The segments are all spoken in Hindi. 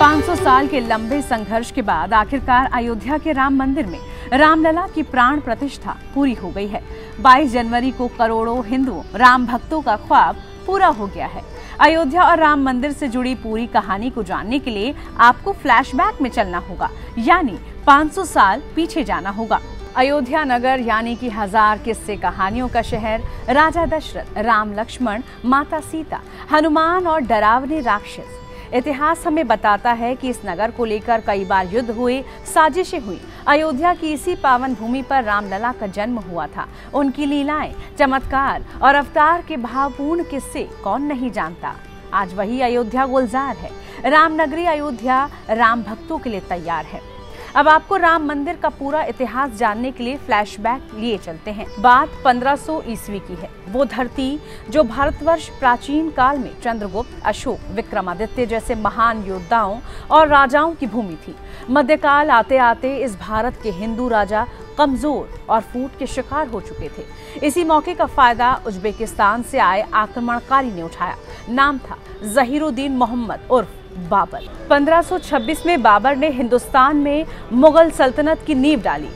500 साल के लंबे संघर्ष के बाद आखिरकार अयोध्या के राम मंदिर में रामलला की प्राण प्रतिष्ठा पूरी हो गई है। 22 जनवरी को करोड़ों हिंदुओं राम भक्तों का ख्वाब पूरा हो गया है। अयोध्या और राम मंदिर से जुड़ी पूरी कहानी को जानने के लिए आपको फ्लैशबैक में चलना होगा, यानी 500 साल पीछे जाना होगा। अयोध्या नगर यानी कि हजार किस्से कहानियों का शहर, राजा दशरथ, राम लक्ष्मण, माता सीता, हनुमान और डरावने राक्षस। इतिहास हमें बताता है कि इस नगर को लेकर कई बार युद्ध हुए, साजिशें हुई। अयोध्या की इसी पावन भूमि पर रामलला का जन्म हुआ था। उनकी लीलाएं, चमत्कार और अवतार के भावपूर्ण किस्से कौन नहीं जानता। आज वही अयोध्या गुलजार है। रामनगरी अयोध्या राम भक्तों के लिए तैयार है। अब आपको राम मंदिर का पूरा इतिहास जानने के लिए फ्लैशबैक लिए चलते हैं। बात 1500 ईस्वी की है। वो धरती जो भारतवर्ष प्राचीन काल में चंद्रगुप्त, अशोक, विक्रमादित्य जैसे महान योद्धाओं और राजाओं की भूमि थी। मध्यकाल आते आते इस भारत के हिंदू राजा कमजोर और फूट के शिकार हो चुके थे। इसी मौके का फायदा उज्बेकिस्तान से आए आक्रमणकारी ने उठाया। नाम था जहीरुद्दीन मोहम्मद उर्फ बाबर। 1526 में बाबर ने हिंदुस्तान में मुगल सल्तनत की नींव डाली।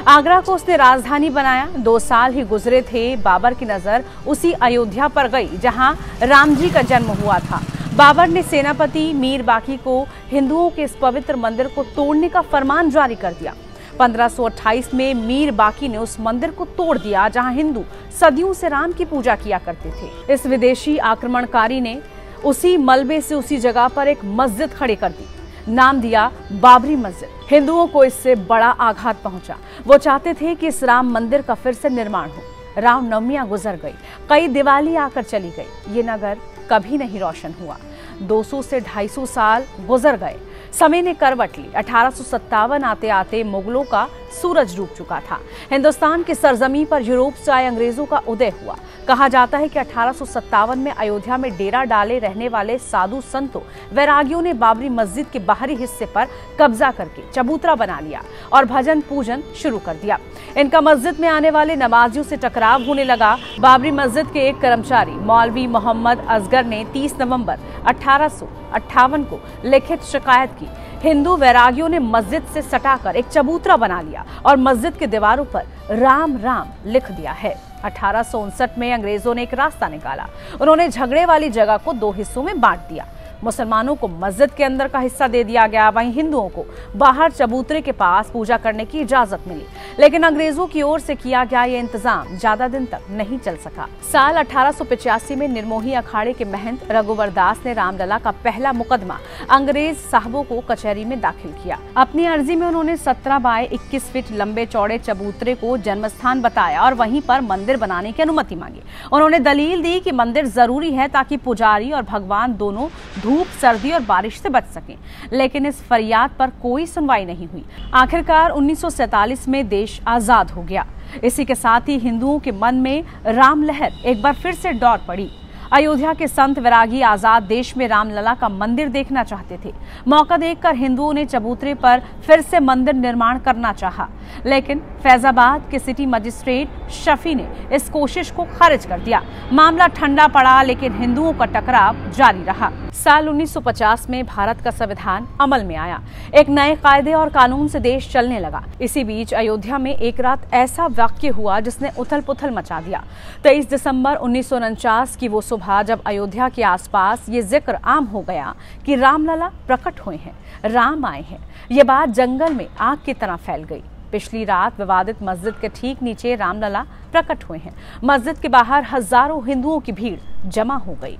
आगरा को उसने राजधानी बनाया। 2 साल ही गुजरे थे, बाबर की नजर उसी अयोध्या पर गई जहां राम जी का जन्म हुआ था। बाबर ने सेनापति मीर बाकी को हिंदुओं के इस पवित्र मंदिर को तोड़ने का फरमान जारी कर दिया। 1528 में मीर बाकी ने उस मंदिर को तोड़ दिया जहां हिंदू सदियों से राम की पूजा किया करते थे। इस विदेशी आक्रमणकारी ने उसी मलबे से उसी जगह पर एक मस्जिद खड़ी कर दी। नाम दिया बाबरी मस्जिद। हिंदुओं को इससे बड़ा आघात पहुंचा। वो चाहते थे कि इस राम मंदिर का फिर से निर्माण हो। रामनवमियां गुजर गई, कई दिवाली आकर चली गई। ये नगर कभी नहीं रोशन हुआ। 200 से 250 साल गुजर गए। समय ने करवट ली। 1857 आते आते मुगलों का सूरज डूब चुका था। हिंदुस्तान की सरजमी पर यूरोप से आए अंग्रेजों का उदय हुआ। कहा जाता है कि 1857 में अयोध्या में डेरा डाले रहने वाले साधु संतों, वैरागियों ने बाबरी मस्जिद के बाहरी हिस्से पर कब्जा करके चबूतरा बना लिया और भजन पूजन शुरू कर दिया। इनका मस्जिद में आने वाले नमाजियों से टकराव होने लगा। बाबरी मस्जिद के एक कर्मचारी मौलवी मोहम्मद असगर ने 30 नवंबर 1858 को लिखित शिकायत की। हिंदू वैरागियों ने मस्जिद से सटाकर एक चबूतरा बना लिया और मस्जिद के दीवारों पर राम राम लिख दिया है। 1859 में अंग्रेजों ने एक रास्ता निकाला। उन्होंने झगड़े वाली जगह को 2 हिस्सों में बांट दिया। मुसलमानों को मस्जिद के अंदर का हिस्सा दे दिया गया, वहीं हिंदुओं को बाहर चबूतरे के पास पूजा करने की इजाजत मिली। लेकिन अंग्रेजों की ओर से किया गया ये इंतजाम ज्यादा दिन तक नहीं चल सका। साल 1885 में निर्मोही अखाड़े के महंत रघुवर दास ने रामलला का पहला मुकदमा अंग्रेज साहबों को कचहरी में दाखिल किया। अपनी अर्जी में उन्होंने 17 बाय 21 फीट लंबे चौड़े चबूतरे को जन्मस्थान बताया और वहीं पर मंदिर बनाने की अनुमति मांगी। उन्होंने दलील दी कि मंदिर जरूरी है ताकि पुजारी और भगवान दोनों धूप, सर्दी और बारिश से बच सकें। लेकिन इस फरियाद पर कोई सुनवाई नहीं हुई। आखिरकार 1947 में देश आजाद हो गया। इसी के साथ ही हिंदुओं के मन में राम लहर एक बार फिर से दौड़ पड़ी। अयोध्या के संत वैरागी आजाद देश में रामलला का मंदिर देखना चाहते थे। मौका देखकर हिंदुओं ने चबूतरे पर फिर से मंदिर निर्माण करना चाहा, लेकिन फैजाबाद के सिटी मजिस्ट्रेट शफी ने इस कोशिश को खारिज कर दिया। मामला ठंडा पड़ा, लेकिन हिंदुओं का टकराव जारी रहा। साल 1950 में भारत का संविधान अमल में आया। एक नए कायदे और कानून से देश चलने लगा। इसी बीच अयोध्या में एक रात ऐसा वाक्य हुआ जिसने उथल पुथल मचा दिया। 23 दिसंबर 1949 की वो सुबह जब अयोध्या के आसपास ये जिक्र आम हो गया कि रामलला प्रकट हुए हैं, राम आए हैं। ये बात जंगल में आग की तरह फैल गई। पिछली रात विवादित मस्जिद के ठीक नीचे रामलला प्रकट हुए हैं। मस्जिद के बाहर हजारों हिंदुओं की भीड़ जमा हो गई।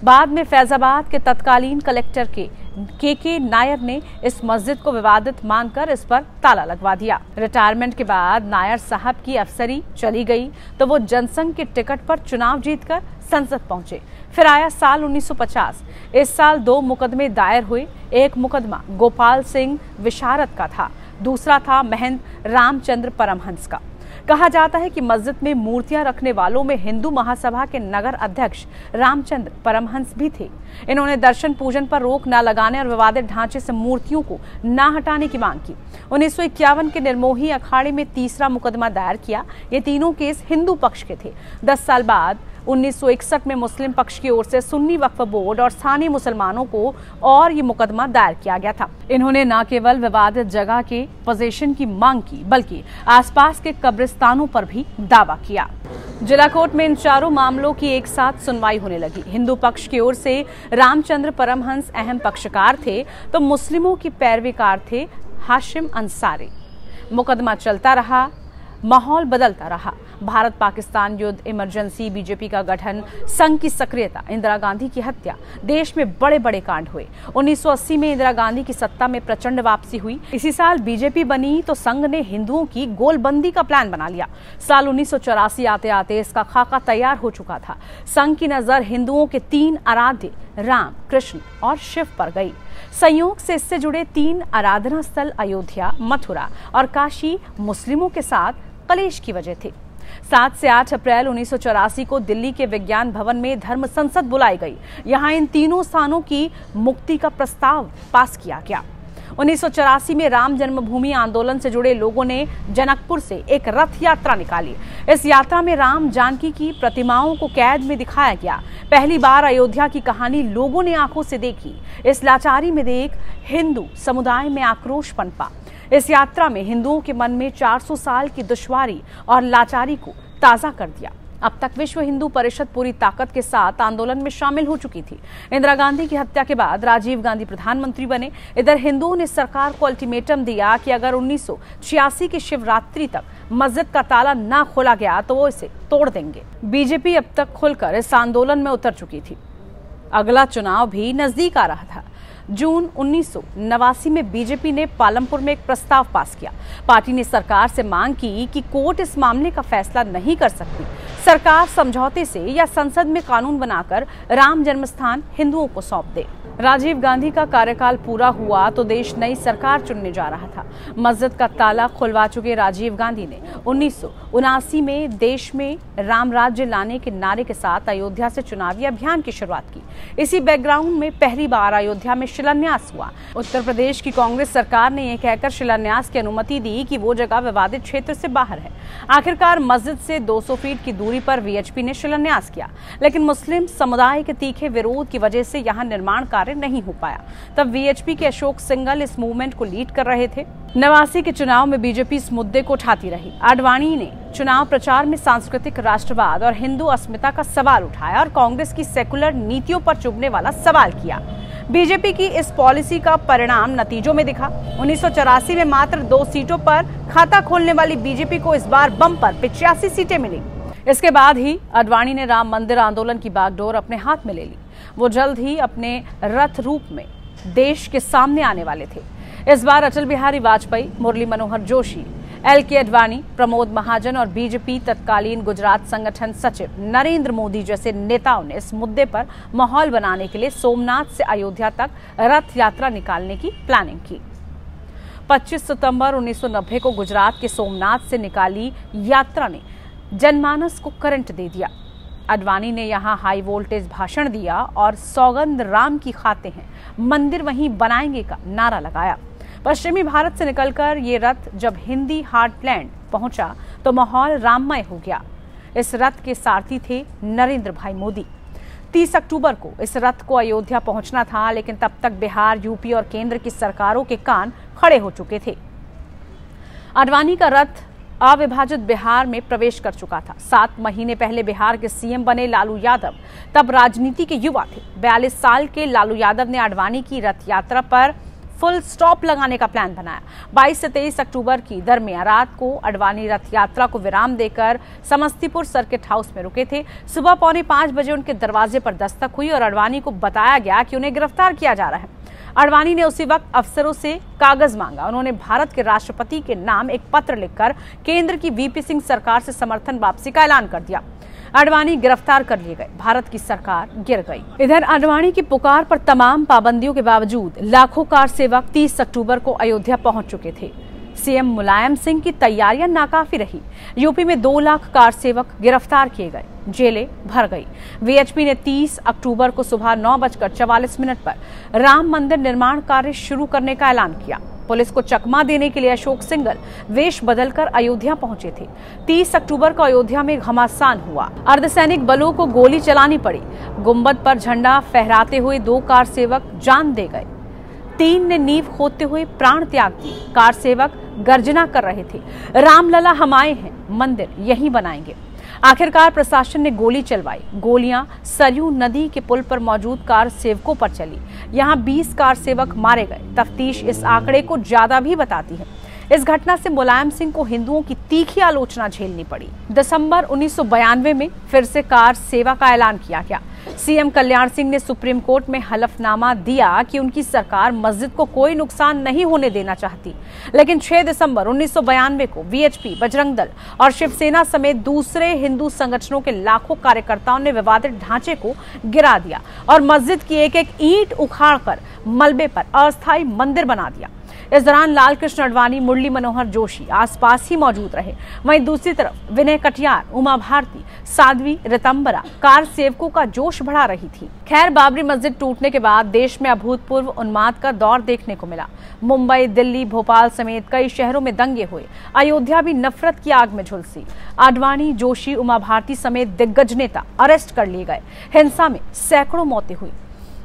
बाद में फैजाबाद के तत्कालीन कलेक्टर के नायर ने इस मस्जिद को विवादित मानकर इस पर ताला लगवा दिया। रिटायरमेंट के बाद नायर साहब की अफसरी चली गई तो वो जनसंघ के टिकट पर चुनाव जीतकर संसद पहुंचे। फिर आया साल 1950। इस साल 2 मुकदमे दायर हुए। एक मुकदमा गोपाल सिंह विशारद का था, दूसरा था महंत रामचंद्र परमहंस का। कहा जाता है कि मस्जिद में मूर्तियां रखने वालों में हिंदू महासभा के नगर अध्यक्ष रामचंद्र परमहंस भी थे। इन्होंने दर्शन पूजन पर रोक न लगाने और विवादित ढांचे से मूर्तियों को न हटाने की मांग की। 1951 के निर्मोही अखाड़े में तीसरा मुकदमा दायर किया। ये तीनों केस हिंदू पक्ष के थे। 10 साल बाद 1961 में मुस्लिम पक्ष की ओर से सुन्नी वक्फ बोर्ड और स्थानीय मुसलमानों को और ये मुकदमा दायर किया गया था। इन्होंने न केवल विवादित जगह के पोजीशन की मांग की, बल्कि आसपास के कब्रिस्तानों पर भी दावा किया। जिला कोर्ट में इन चारों मामलों की एक साथ सुनवाई होने लगी। हिंदू पक्ष की ओर से रामचंद्र परमहंस अहम पक्षकार थे, तो मुस्लिमों की पैरवीकार थे हाशिम अंसारी। मुकदमा चलता रहा, माहौल बदलता रहा। भारत पाकिस्तान युद्ध, इमरजेंसी, बीजेपी का गठन, संघ की सक्रियता, इंदिरा गांधी की हत्या, देश में बड़े बड़े कांड हुए। 1980 में इंदिरा गांधी की सत्ता में प्रचंड वापसी हुई। इसी साल बीजेपी बनी तो संघ ने हिंदुओं की गोलबंदी का प्लान बना लिया। साल 1984 आते आते इसका खाका तैयार हो चुका था। संघ की नजर हिंदुओं के 3 आराध्य राम, कृष्ण और शिव पर गई। संयोग से इससे जुड़े 3 आराधना स्थल अयोध्या, मथुरा और काशी मुस्लिमों के साथ कलेश की वजह थे। 7 से 8 अप्रैल 1984 को दिल्ली के विज्ञान भवन में धर्म संसद बुलाई गई। यहाँ इन तीनों स्थानों की मुक्ति का प्रस्ताव पास किया गया। 1984 में राम जन्मभूमि आंदोलन से जुड़े लोगों ने जनकपुर से एक रथ यात्रा निकाली। इस यात्रा में राम, जानकी की प्रतिमाओं को कैद में दिखाया गया। पहली बार अयोध्या की कहानी लोगों ने आंखों से देखी। इस लाचारी में देख हिंदू समुदाय में आक्रोश पनपा। इस यात्रा में हिंदुओं के मन में 400 साल की दुश्वारी और लाचारी को ताजा कर दिया। अब तक विश्व हिंदू परिषद पूरी ताकत के साथ आंदोलन में शामिल हो चुकी थी। इंदिरा गांधी की हत्या के बाद राजीव गांधी प्रधानमंत्री बने। इधर हिंदुओं ने सरकार को अल्टीमेटम दिया कि अगर 1986 की शिवरात्रि तक मस्जिद का ताला ना खोला गया तो वो इसे तोड़ देंगे। बीजेपी अब तक खुलकर इस आंदोलन में उतर चुकी थी। अगला चुनाव भी नजदीक आ रहा था। जून 1989 में बीजेपी ने पालमपुर में एक प्रस्ताव पास किया। पार्टी ने सरकार से मांग की कि कोर्ट इस मामले का फैसला नहीं कर सकती। सरकार समझौते से या संसद में कानून बनाकर राम जन्मस्थान हिंदुओं को सौंप दे। राजीव गांधी का कार्यकाल पूरा हुआ तो देश नई सरकार चुनने जा रहा था। मस्जिद का ताला खुलवा चुके राजीव गांधी ने 1979 में देश में राम राज्य लाने के नारे के साथ अयोध्या से चुनावी अभियान की शुरुआत की। इसी बैकग्राउंड में पहली बार अयोध्या में शिलान्यास हुआ। उत्तर प्रदेश की कांग्रेस सरकार ने यह कहकर शिलान्यास की अनुमति दी कि वो जगह विवादित क्षेत्र से बाहर है। आखिरकार मस्जिद से 200 फीट की दूरी पर वीएचपी ने शिलान्यास किया, लेकिन मुस्लिम समुदाय के तीखे विरोध की वजह से यहाँ निर्माण कार्य नहीं हो पाया। तब वीएचपी के अशोक सिंघल इस मूवमेंट को लीड कर रहे थे। 89 के चुनाव में बीजेपी इस मुद्दे को उठाती रही। आडवाणी ने चुनाव प्रचार में सांस्कृतिक राष्ट्रवाद और हिंदू अस्मिता का सवाल उठाया और कांग्रेस की सेकुलर नीतियों पर चुभने वाला सवाल किया। बीजेपी की इस पॉलिसी का परिणाम नतीजों में दिखा। 1984 में मात्र 2 सीटों पर खाता खोलने वाली बीजेपी को इस बार बम्पर 85 सीटें मिली। इसके बाद ही आडवाणी ने राम मंदिर आंदोलन की बागडोर अपने हाथ में ले ली। वो जल्द ही अपने रथ रूप में देश के सामने आने वाले थे। इस बार अटल बिहारी वाजपेयी, मुरली मनोहर जोशी, एल.के. आडवाणी, प्रमोद महाजन और बीजेपी तत्कालीन गुजरात संगठन सचिव नरेंद्र मोदी जैसे नेताओं ने इस मुद्दे पर माहौल बनाने के लिए सोमनाथ से अयोध्या तक रथ यात्रा निकालने की प्लानिंग की। 25 सितंबर 1990 को गुजरात के सोमनाथ से निकाली यात्रा ने जनमानस को करंट दे दिया। आडवाणी ने यहाँ हाई वोल्टेज भाषण दिया और सौगंध राम की खाते हैं, मंदिर वहीं बनाएंगे का नारा लगाया। पश्चिमी भारत से निकलकर ये रथ जब हिंदी हार्टलैंड पहुंचा तो माहौल राममय हो गया। इस रथ के सारथी थे नरेंद्र भाई मोदी। 30 अक्टूबर को इस रथ को अयोध्या पहुंचना था, लेकिन तब तक बिहार, यूपी और केंद्र की सरकारों के कान खड़े हो चुके थे। आडवाणी का रथ अविभाजित बिहार में प्रवेश कर चुका था। 7 महीने पहले बिहार के सीएम बने लालू यादव तब राजनीति के युवा थे। 42 साल के लालू यादव ने आडवाणी की रथ यात्रा पर फुल स्टॉप लगाने का प्लान बनाया। 22 से 23 अक्टूबर की दरमियान रात को आडवाणी रथ यात्रा को विराम देकर समस्तीपुर सर्किट हाउस में रुके थे। सुबह 4:45 बजे उनके दरवाजे पर दस्तक हुई और आडवाणी को बताया गया कि उन्हें गिरफ्तार किया जा रहा है। आडवाणी ने उसी वक्त अफसरों से कागज मांगा। उन्होंने भारत के राष्ट्रपति के नाम एक पत्र लिखकर केंद्र की वीपी सिंह सरकार से समर्थन वापसी का ऐलान कर दिया। आडवाणी गिरफ्तार कर लिए गए। भारत की सरकार गिर गई। इधर आडवाणी की पुकार पर तमाम पाबंदियों के बावजूद लाखों कार सेवक 30 अक्टूबर को अयोध्या पहुंच चुके थे। सीएम मुलायम सिंह की तैयारियां नाकाफी रही। यूपी में 2 लाख कार सेवक गिरफ्तार किए गए, जेलें भर गई। वीएचपी ने 30 अक्टूबर को सुबह 9:44 पर राम मंदिर निर्माण कार्य शुरू करने का ऐलान किया। पुलिस को चकमा देने के लिए अशोक सिंघल वेश बदलकर अयोध्या पहुंचे थे। 30 अक्टूबर को अयोध्या में घमासान हुआ। अर्धसैनिक बलों को गोली चलानी पड़ी। गुंबद पर झंडा फहराते हुए 2 कार सेवक जान दे गए। 3 ने नींव खोदते हुए प्राण त्याग दिए। कार सेवक गर्जना कर रहे थे, रामलला हम आए हैं, मंदिर यहीं बनाएंगे। आखिरकार प्रशासन ने गोली चलवाई। गोलियां सरयू नदी के पुल पर मौजूद कार सेवकों पर चली। यहां 20 कार सेवक मारे गए। तफ्तीश इस आंकड़े को ज्यादा भी बताती है। इस घटना से मुलायम सिंह को हिंदुओं की तीखी आलोचना झेलनी पड़ी। दिसंबर 1992 में फिर से कार सेवा का ऐलान किया गया। सीएम कल्याण सिंह ने सुप्रीम कोर्ट में हलफनामा दिया कि उनकी सरकार मस्जिद को कोई नुकसान नहीं होने देना चाहती। लेकिन 6 दिसंबर 1992 को वीएचपी, बजरंग दल और शिवसेना समेत दूसरे हिंदू संगठनों के लाखों कार्यकर्ताओं ने विवादित ढांचे को गिरा दिया और मस्जिद की एक-एक ईंट उखाड़कर मलबे पर अस्थायी मंदिर बना दिया। इस दौरान लाल कृष्ण आडवाणी, मुरली मनोहर जोशी आसपास ही मौजूद रहे। वहीं दूसरी तरफ विनय कटियार, उमा भारती, साध्वी रितंबरा कार सेवकों का जोश बढ़ा रही थी। खैर, बाबरी मस्जिद टूटने के बाद देश में अभूतपूर्व उन्माद का दौर देखने को मिला। मुंबई, दिल्ली, भोपाल समेत कई शहरों में दंगे हुए। अयोध्या भी नफरत की आग में झुलसी। आडवाणी, जोशी, उमा भारती समेत दिग्गज नेता अरेस्ट कर लिए गए। हिंसा में सैकड़ों मौतें हुई।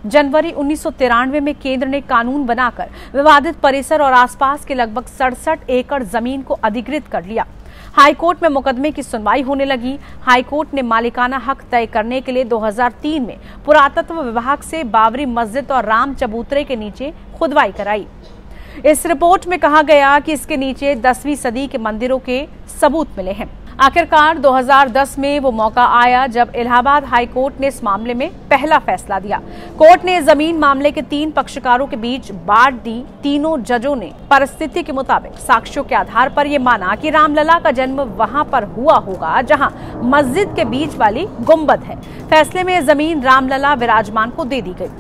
जनवरी 1993 में केंद्र ने कानून बनाकर विवादित परिसर और आसपास के लगभग 67 एकड़ जमीन को अधिकृत कर लिया। हाईकोर्ट में मुकदमे की सुनवाई होने लगी। हाईकोर्ट ने मालिकाना हक तय करने के लिए 2003 में पुरातत्व विभाग से बाबरी मस्जिद और राम चबूतरे के नीचे खुदवाई कराई। इस रिपोर्ट में कहा गया कि इसके नीचे 10वीं सदी के मंदिरों के सबूत मिले हैं। आखिरकार 2010 में वो मौका आया जब इलाहाबाद हाई कोर्ट ने इस मामले में पहला फैसला दिया। कोर्ट ने जमीन मामले के 3 पक्षकारों के बीच बांट दी। तीनों जजों ने परिस्थिति के मुताबिक साक्ष्यों के आधार पर यह माना कि रामलला का जन्म वहां पर हुआ होगा जहां मस्जिद के बीच वाली गुंबद है। फैसले में जमीन रामलला विराजमान को दे दी गई।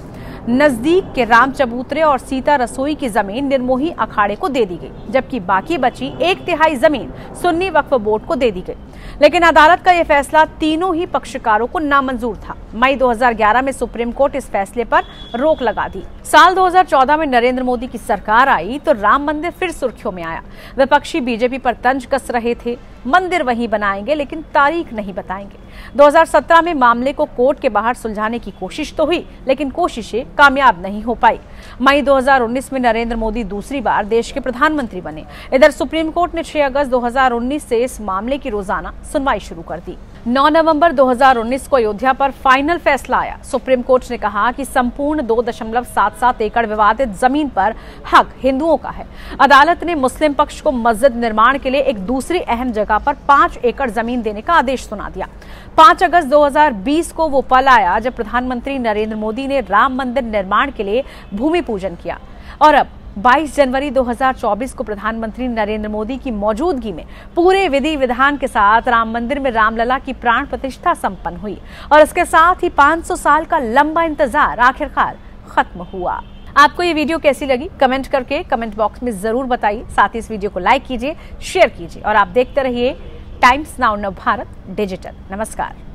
नजदीक के राम चबूतरे और सीता रसोई की जमीन निर्मोही अखाड़े को दे दी गई, जबकि बाकी बची 1/3 जमीन सुन्नी वक्फ बोर्ड को दे दी गई। लेकिन अदालत का यह फैसला तीनों ही पक्षकारों को नामंजूर था। मई 2011 में सुप्रीम कोर्ट इस फैसले पर रोक लगा दी। साल 2014 में नरेंद्र मोदी की सरकार आई तो राम मंदिर फिर सुर्खियों में आया। विपक्षी बीजेपी पर तंज कस रहे थे, मंदिर वहीं बनाएंगे लेकिन तारीख नहीं बताएंगे। 2017 में मामले को कोर्ट के बाहर सुलझाने की कोशिश तो हुई, लेकिन कोशिशें कामयाब नहीं हो पाई। मई 2019 में नरेंद्र मोदी दूसरी बार देश के प्रधानमंत्री बने। इधर सुप्रीम कोर्ट ने 6 अगस्त 2019 से इस मामले की रोजाना सुनवाई शुरू कर दी। 9 नवंबर 2019 को अयोध्या पर फाइनल फैसला आया। सुप्रीम कोर्ट ने कहा कि संपूर्ण 2.77 एकड़ विवादित जमीन पर हक हिंदुओं का है। अदालत ने मुस्लिम पक्ष को मस्जिद निर्माण के लिए एक दूसरी अहम जगह पर 5 एकड़ जमीन देने का आदेश सुना दिया। 5 अगस्त 2020 को वो पल आया जब प्रधानमंत्री नरेंद्र मोदी ने राम मंदिर निर्माण के लिए भूमि पूजन किया। और अब 22 जनवरी 2024 को प्रधानमंत्री नरेंद्र मोदी की मौजूदगी में पूरे विधि विधान के साथ राम मंदिर में रामलला की प्राण प्रतिष्ठा संपन्न हुई और इसके साथ ही 500 साल का लंबा इंतजार आखिरकार खत्म हुआ। आपको ये वीडियो कैसी लगी कमेंट करके कमेंट बॉक्स में जरूर बताइए। साथ ही इस वीडियो को लाइक कीजिए, शेयर कीजिए और आप देखते रहिए टाइम्स नाउ भारत डिजिटल। नमस्कार।